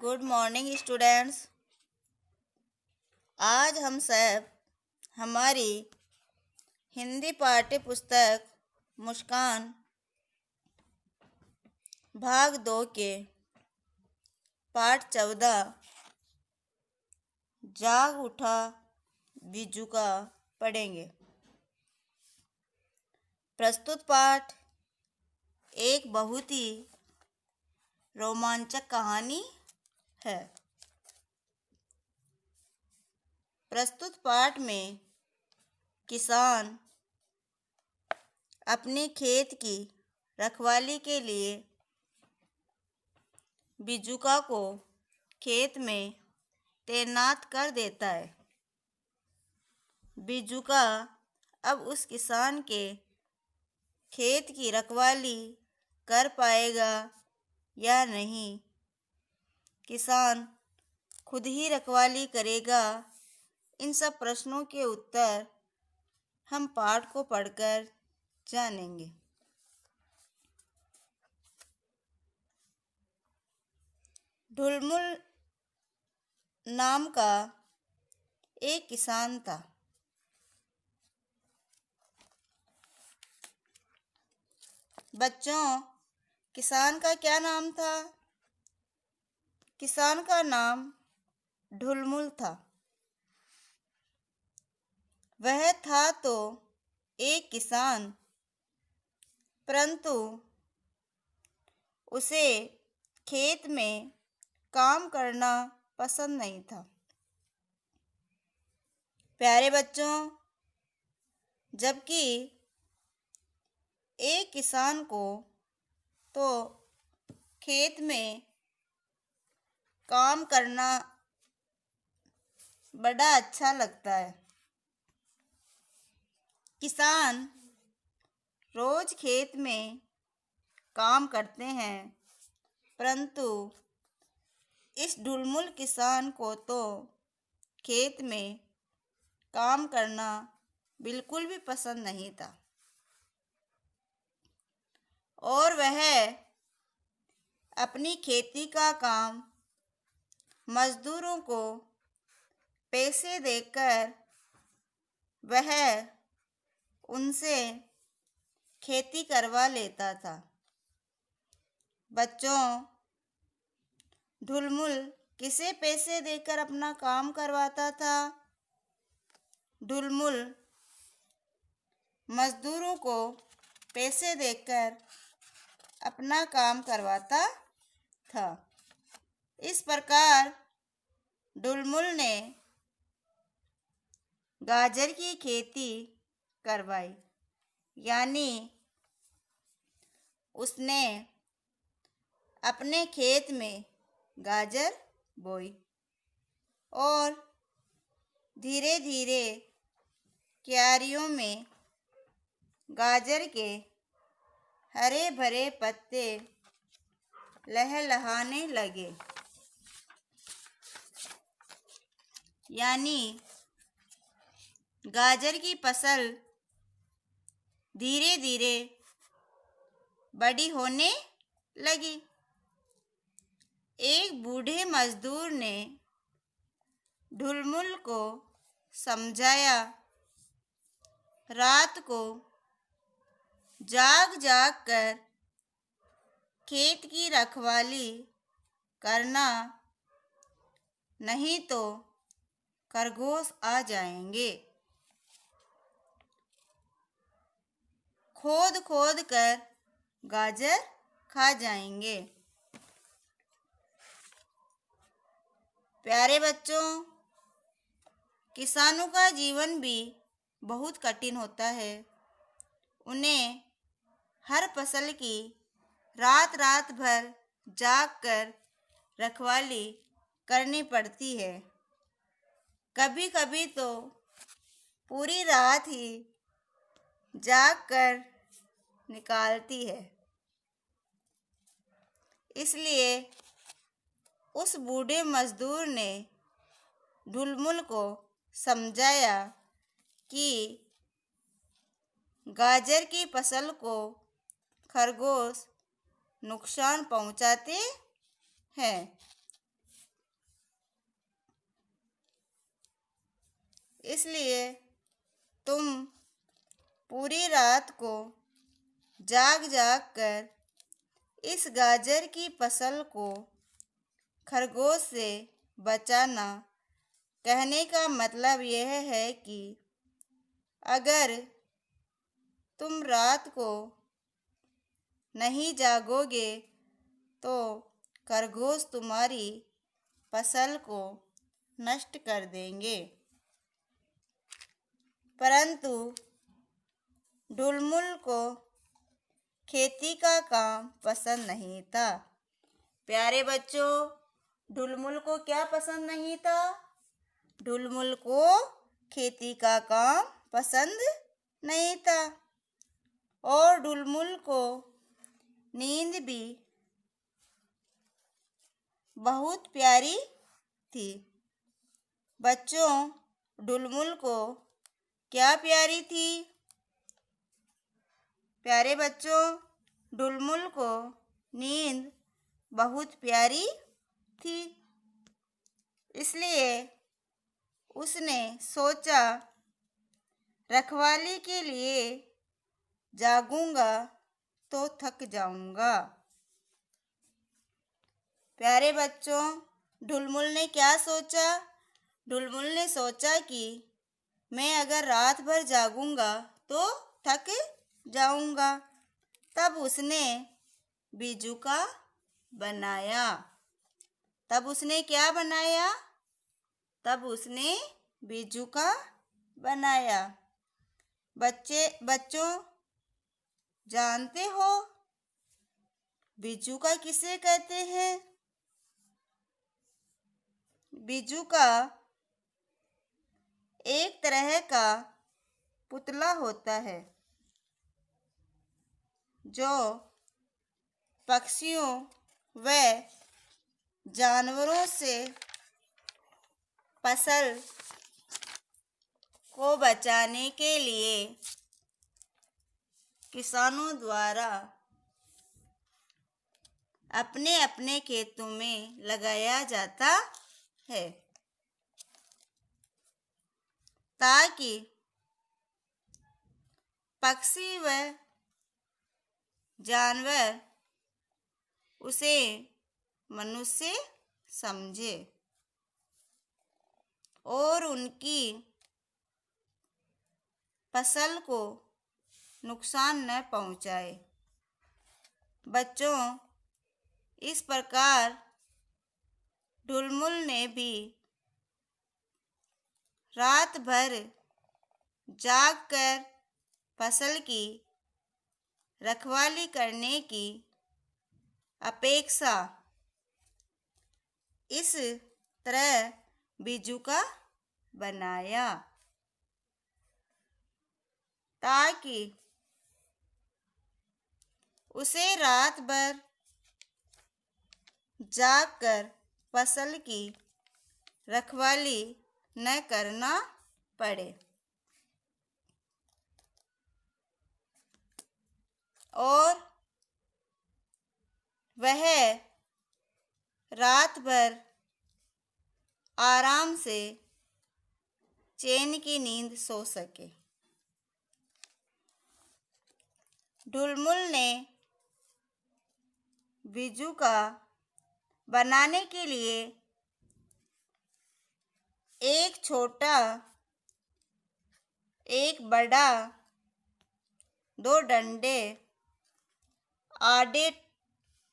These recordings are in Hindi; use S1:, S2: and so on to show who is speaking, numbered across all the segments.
S1: Good morning students. आज हम सब हमारी हिंदी पाठ्य पुस्तक मुस्कान भाग 2 के पाठ 14 जाग उठा बिज्जू का पढ़ेंगे। प्रस्तुत पाठ एक बहुत ही रोमांचक कहानी है। प्रस्तुत पाठ में किसान अपने खेत की रखवाली के लिए बिजुका को खेत में तैनात कर देता है। बिजुका अब उस किसान के खेत की रखवाली कर पाएगा या नहीं, किसान खुद ही रखवाली करेगा, इन सब प्रश्नों के उत्तर हम पाठ को पढ़कर जानेंगे। ढुलमुल नाम का एक किसान था। बच्चों, किसान का क्या नाम था? किसान का नाम ढुलमुल था। वह था तो एक किसान, परंतु उसे खेत में काम करना पसंद नहीं था। प्यारे बच्चों, जबकि एक किसान को तो खेत में काम करना बड़ा अच्छा लगता है। किसान रोज खेत में काम करते हैं, परंतु इस ढुलमुल किसान को तो खेत में काम करना बिल्कुल भी पसंद नहीं था और वह अपनी खेती का काम मजदूरों को पैसे देकर वह उनसे खेती करवा लेता था। बच्चों, ढुलमुल किसे पैसे देकर अपना काम करवाता था? ढुलमुल मजदूरों को पैसे देकर अपना काम करवाता था। इस प्रकार ढुलमुल ने गाजर की खेती करवाई, यानी उसने अपने खेत में गाजर बोई और धीरे धीरे क्यारियों में गाजर के हरे भरे पत्ते लहलहाने लगे, यानी गाजर की फसल धीरे धीरे बड़ी होने लगी। एक बूढ़े मजदूर ने ढुलमुल को समझाया, रात को जाग जाग कर खेत की रखवाली करना, नहीं तो खरगोश आ जाएंगे, खोद खोद कर गाजर खा जाएंगे। प्यारे बच्चों, किसानों का जीवन भी बहुत कठिन होता है। उन्हें हर फसल की रात रात भर जाग कर रखवाली करनी पड़ती है। कभी कभी तो पूरी रात ही जाग कर निकालती है। इसलिए उस बूढ़े मजदूर ने ढुलमुल को समझाया कि गाजर की फसल को खरगोश नुकसान पहुंचाते हैं, इसलिए तुम पूरी रात को जाग जाग कर इस गाजर की फसल को खरगोश से बचाना। कहने का मतलब यह है कि अगर तुम रात को नहीं जागोगे तो खरगोश तुम्हारी फसल को नष्ट कर देंगे। परंतु ढुलमुल को खेती का काम पसंद नहीं था। प्यारे बच्चों, ढुलमुल को क्या पसंद नहीं था? ढुलमुल को खेती का काम पसंद नहीं था और ढुलमुल को नींद भी बहुत प्यारी थी। बच्चों, ढुलमुल को क्या प्यारी थी? प्यारे बच्चों, ढुलमुल को नींद बहुत प्यारी थी। इसलिए उसने सोचा रखवाली के लिए जागूंगा तो थक जाऊंगा। प्यारे बच्चों, ढुलमुल ने क्या सोचा? ढुलमुल ने सोचा कि मैं अगर रात भर जागूंगा तो थक जाऊंगा। तब उसने बिजूका बनाया। तब उसने क्या बनाया? तब उसने बिजूका बनाया। बच्चों, जानते हो बिजूका किसे कहते हैं? बिजूका एक तरह का पुतला होता है जो पक्षियों व जानवरों से फसल को बचाने के लिए किसानों द्वारा अपने अपने खेतों में लगाया जाता है ताकि पक्षी व जानवर उसे मनुष्य समझे और उनकी फसल को नुकसान न पहुंचाए। बच्चों, इस प्रकार ढुलमुल ने भी रात भर जागकर फसल की रखवाली करने की अपेक्षा इस तरह बिजूका बनाया ताकि उसे रात भर जागकर फसल की रखवाली न करना पड़े और वह रात भर आराम से चैन की नींद सो सके। ढुलमुल ने बिजूका बनाने के लिए एक छोटा एक बड़ा 2 डंडे आड़े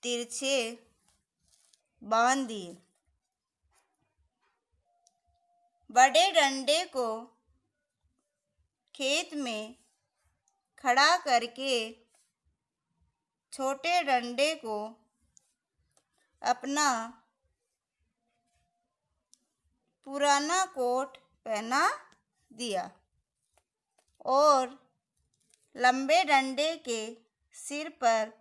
S1: तिरछे बांध दिए। बड़े डंडे को खेत में खड़ा करके छोटे डंडे को अपना पुराना कोट पहना दिया और लंबे डंडे के सिर पर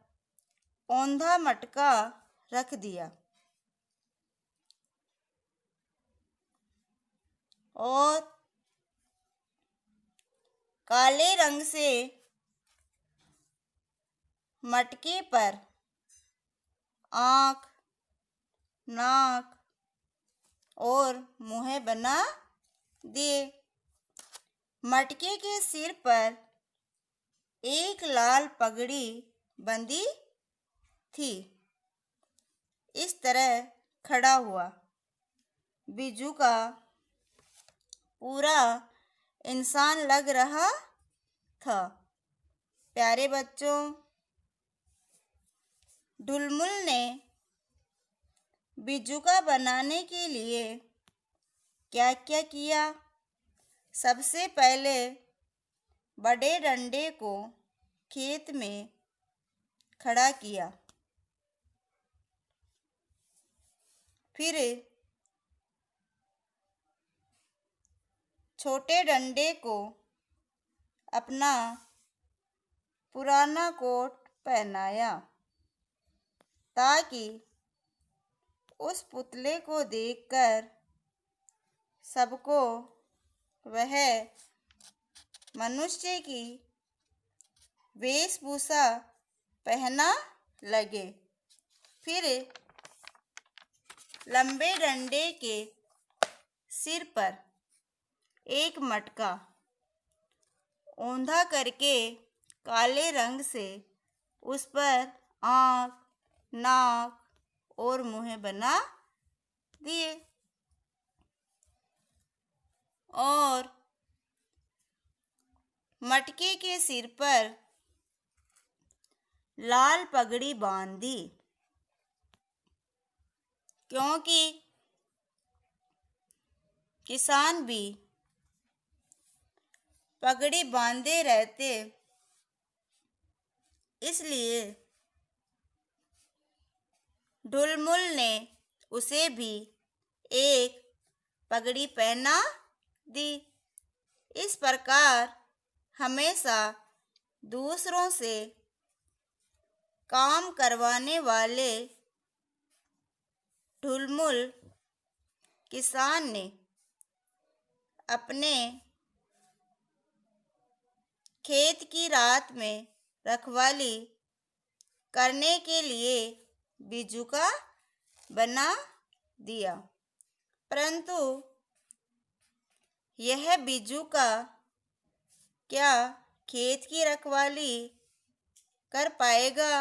S1: औंधा मटका रख दिया और काले रंग से मटके पर आँख, नाक और मुँह बना दिए। मटके के सिर पर एक लाल पगड़ी बंधी थी। इस तरह खड़ा हुआ। बिज्जू का पूरा इंसान लग रहा था। प्यारे बच्चों, ढुलमुल ने बिज्जूका बनाने के लिए क्या क्या किया? सबसे पहले बड़े डंडे को खेत में खड़ा किया। फिर छोटे डंडे को अपना पुराना कोट पहनाया ताकि उस पुतले को देखकर सबको वह मनुष्य की वेशभूषा पहना लगे। फिर लंबे डंडे के सिर पर एक मटका औंधा करके काले रंग से उस पर आँख, नाक और मुँह बना दिए और मटके के सिर पर लाल पगड़ी बांध दी, क्योंकि किसान भी पगड़ी बांधे रहते, इसलिए ढुलमुल ने उसे भी एक पगड़ी पहना दी। इस प्रकार हमेशा दूसरों से काम करवाने वाले ढुलमुल किसान ने अपने खेत की रात में रखवाली करने के लिए बिज्जूका बना दिया। परंतु यह बिज्जूका क्या खेत की रखवाली कर पाएगा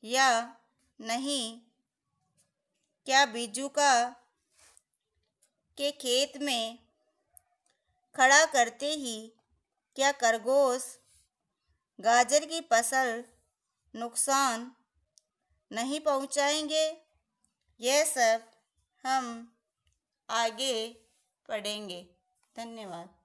S1: या नहीं? क्या बिज्जूका के खेत में खड़ा करते ही क्या खरगोश गाजर की फसल नुकसान नहीं पहुंचाएंगे? यह सब हम आगे पढ़ेंगे। धन्यवाद।